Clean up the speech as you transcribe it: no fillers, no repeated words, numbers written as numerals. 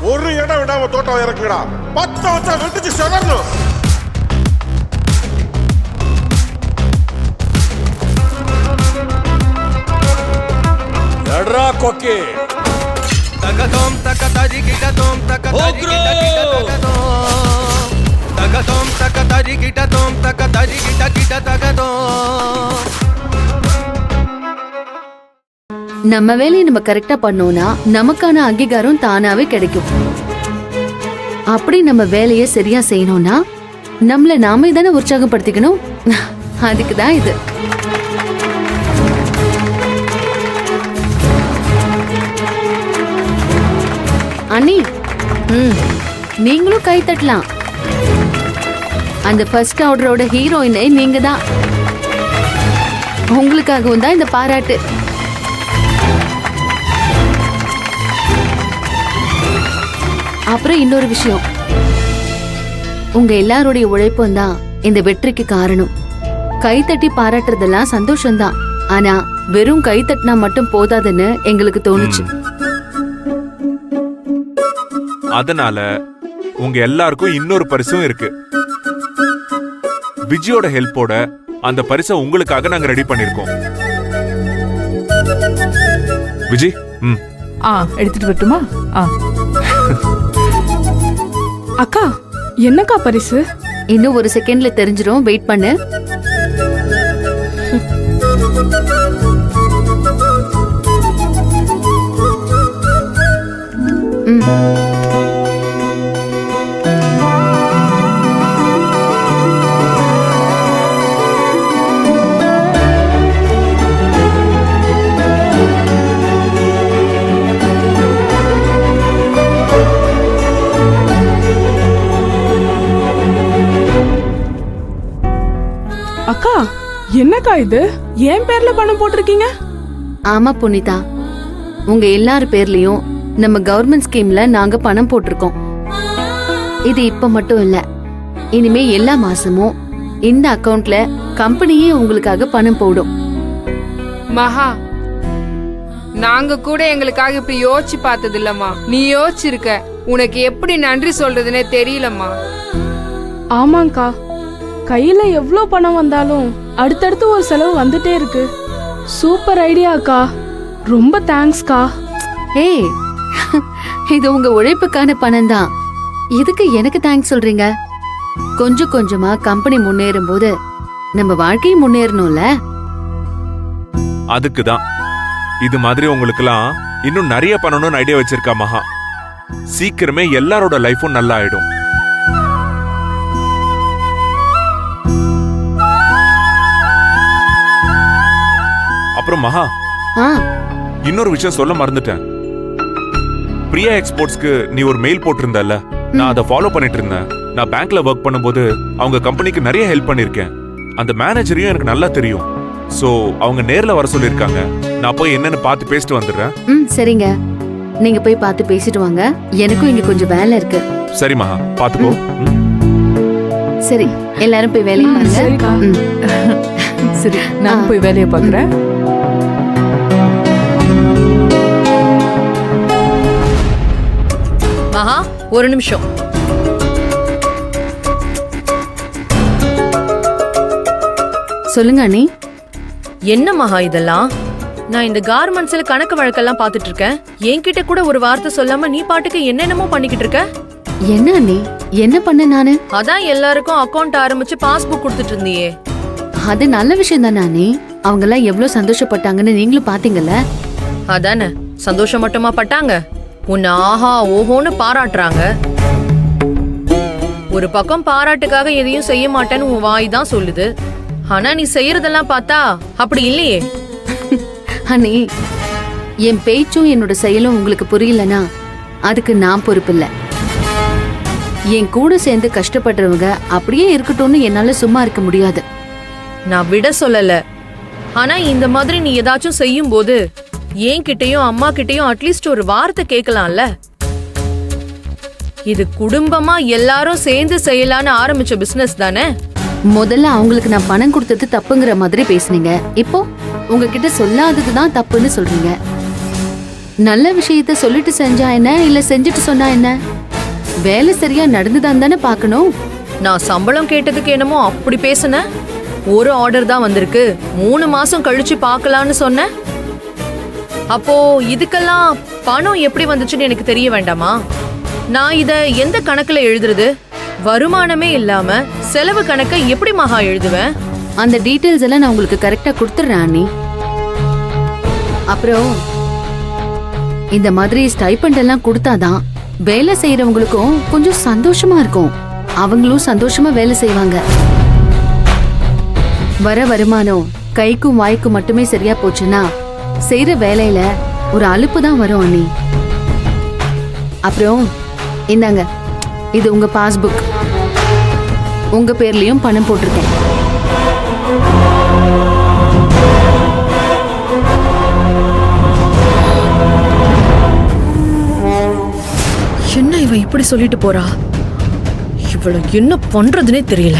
ஒரு இடம் விடாம தோட்டம் இறக்குடா. 10 வருஷம் வெட்டிச்சு செதறணும். எட்ரா கொக்கி. தகதோம் தகதரி கிடதோம் தகதரி கிடதோம். தகதோம் தகதரி கிடதோம் தகதரி கிடதோம். நம்ம வேலையை நம்ம கரெக்டா பண்ணோம்னா நமக்கான அங்கீகாரம் தானாவே கிடைக்கும். அப்படி நம்ம வேலையை சரியா செய்யணும்னா நம்மள நாமே தானே உற்சாகப்படுத்திக்கணும். அதுக்குதான் இது. அண்ணி, நீங்களும் கை தட்டலாம். அந்த ஃபர்ஸ்ட் ஆர்டரோட ஹீரோயினை நீங்க தான். உங்களுக்காகவும் தான் இந்த பாராட்டு. அப்புறம் இன்னொரு விஷயம், உங்க எல்லாருடைய உழைப்பும் தான் இந்த வெற்றிக்கு காரணம். கைத்தட்டி பாராட்டுறதெல்லாம் சந்தோஷம்தான், ஆனா வெறும் கைத்தட்டினா மட்டும் போதாதுன்னு எங்களுக்கு தோணுச்சு. அதனால உங்க எல்லாருக்கும் இன்னொரு பரிசும் இருக்கு. விஜயோட ஹெல்ப்போட அந்த பரிசை உங்களுக்காக நாங்க ரெடி பண்ணிருக்கோம். விஜய், எடுத்துட்டு வரட்டுமா? அக்கா, என்னக்கா பரிசு? இன்னும் ஒரு செகண்ட்ல தெரிஞ்சிரும், வெயிட் பண்ணு. அக்கா, என்னக்கா இது? என் பேர்ல பணம் போட்டிருக்கீங்க? ஆமா புனிதா, உங்க எல்லார் பேர்லயும் நம்ம கவர்மெண்ட் ஸ்கீம்ல நாங்க பணம் போட்டிருக்கோம். இது இப்ப மட்டும் இல்ல, இனிமே எல்லா மாசமும் இந்த அக்கவுண்ட்ல கம்பெனியே உங்களுக்காக பணம் போடும். மகா, நாங்க கூட எங்களுக்காக இப்படி யோசிச்சு பார்த்தது இல்லம்மா. நீ யோசிச்சிருக்க. உனக்கு எப்படி நன்றி சொல்றதுன்னே தெரியலம்மா. ஆமாங்கா, கையில எவ்வளவு பணம் வந்தாலும் அடுத்தடுத்து ஒரு செலவு வந்துட்டே இருக்கு. சூப்பர் ஐடியாக்கா, ரொம்ப தேங்க்ஸ்கா. ஏய், இது உங்க உழைப்புக்கான பணம் தான். இதுக்கு எனக்கு தேங்க்ஸ் சொல்றீங்க? கொஞ்சம் கொஞ்சமா கம்பெனி முன்னேறும் போது நம்ம வாழ்க்கையும் முன்னேறணும்ல. அதுக்குதான் இது மாதிரி உங்களுக்கெல்லாம் இன்னும் நிறைய பண்ணணும்னு ஐடியா வச்சிருக்கா மகா. சீக்கிரமே எல்லாரோட லைஃபும் நல்லா ஆயிடும். அப்புறம் மகா, இன்னொரு விஷயம் சொல்ல மறந்துட்டேன். பிரியா எக்ஸ்போர்ட்ஸ்க்கு நீ ஒரு மெயில் போட்டிருந்தல, நான் அதை ஃபாலோ பண்ணிட்டு இருந்தேன். நான் பேங்க்ல ஒர்க் பண்ணும்போது அவங்க கம்பெனிக்கு நிறைய ஹெல்ப் பண்ணிருக்கேன். அந்த மேனேஜரையும் எனக்கு நல்லா தெரியும். சோ அவங்க நேர்ல வர சொல்லிருக்காங்க. நான் போய் என்னன்னு பார்த்து பேசிட்டு வந்துடுறேன். சரிங்க, நீங்க போய் பார்த்து பேசிட்டு வாங்க. எனக்கும் இங்க கொஞ்சம் வேலை இருக்கு. சரி மகா, பாத்துக்கோ. சரி, எல்லாரும் போய் வேலையை பாருங்க. சரிக்கா. சரி, நான் போய் வேலையை பாக்குறேன். மகா, ஒரு நிமிஷம். சொல்லுங்க அண்ணி. என்ன மகா இதெல்லாம்? நான் இந்த கார்மெண்ட்ஸ்ல கணக்கு வழக்கெல்லாம் பாத்துட்டு இருக்கேன். என்கிட்ட கூட ஒரு வார்த்தை சொல்லாம நீ பாட்டுக்கு என்னென்னமோ பண்ணிக்கிட்டு இருக்க. என்ன அண்ணி, என்ன பண்ண நானு? அதான் எல்லாருக்கும் அக்கவுண்ட் ஆரம்பிச்சு பாஸ்புக் கொடுத்துட்டு இருந்தியே. அது நல்ல விஷயம் தானே அண்ணி. அவங்க எல்லாம் எவ்வளவு சந்தோஷப்பட்டாங்கன்னு நீங்களும் பாத்தீங்கல்ல. அதானே, சந்தோஷம் மட்டுமா பட்டாங்க, உன்னை ஆஹா ஓஹோன்னு பாராட்டுறாங்க. ஒரு பக்கம் பாராட்டுக்காக எதையும் செய்ய மாட்டேன்னு உன் வாய் தான் சொல்லுது. ஆனா நீ செய்யறதெல்லாம் பார்த்தா அப்படி இல்லையே. அண்ணி, என் பேச்சும் என்னோட செயலும் உங்களுக்கு புரியலனா அதுக்கு நான் பொறுப்பில்ல. என் கூட சேர்ந்து கஷ்டப்படுறவங்க அப்படியே இருக்கட்டும்னு என்னால சும்மா இருக்க முடியாது. நான் விட சொல்லல, ஆனா இந்த மாதிரி நீ ஏதாச்சும் செய்யும் போது என்கிட்டயும் அம்மா கிட்டயும் அட்லீஸ்ட் ஒரு வார்த்தை கேட்கலாம்ல. இது குடும்பமா எல்லாரும் சேர்ந்து செய்யலான்னு ஆரம்பிச்ச பிசினஸ் தானே. முதல்ல அவங்களுக்கு நான் பணம் கொடுத்தது தப்புங்கிற மாதிரி பேசுனீங்க. இப்போ உங்ககிட்ட சொல்லாததுதான் தப்புன்னு சொல்றீங்க. நல்ல விஷயத்த சொல்லிட்டு செஞ்சா என்ன இல்ல செஞ்சுட்டு சொன்னா என்ன? வேலை சரியா நடந்துதான் தானே பார்க்கணும். நான் சம்பளம் கேட்டதுக்கு என்னமோ அப்படி பேசுன. ஒரு ஆர்டர் தான் வந்திருக்கு, 3 மாசம் கழிச்சு பார்க்கலான்னு சொன்ன. அப்போ இதுக்கெல்லாம் பணம் எப்படி வந்துச்சுன்னு எனக்கு தெரிய வேண்டாமா? நான் இத எந்த கணக்குல எழுதுறது? வருமானமே இல்லாம செலவு கணக்கை எப்படி மகா எழுதுவேன்? அந்த டீடைல்ஸ் எல்லாம் நான் உங்களுக்கு கரெக்டா கொடுத்துறேன் அண்ணி. அப்புறம் இந்த மாதிரி ஸ்டைபண்ட் எல்லாம் கொடுத்தாதான் வேலை செய்யறவங்களுக்கும் கொஞ்சம் சந்தோஷமா இருக்கும். அவங்களும் சந்தோஷமா வேலை செய்வாங்க. வர வருமானம் கைக்கும் வாய்க்கும் மட்டுமே சரியா போச்சுன்னா செய்யற வேலையில ஒரு அலுப்பு தான் வரும் அண்ணி. அப்புறம் இந்தாங்க, இது உங்க பாஸ்புக். உங்க பேர்லயும் பணம் போட்டிருக்கேன். என்ன இவ இப்படி சொல்லிட்டு போறா? இவள என்ன பண்றதுனே தெரியல.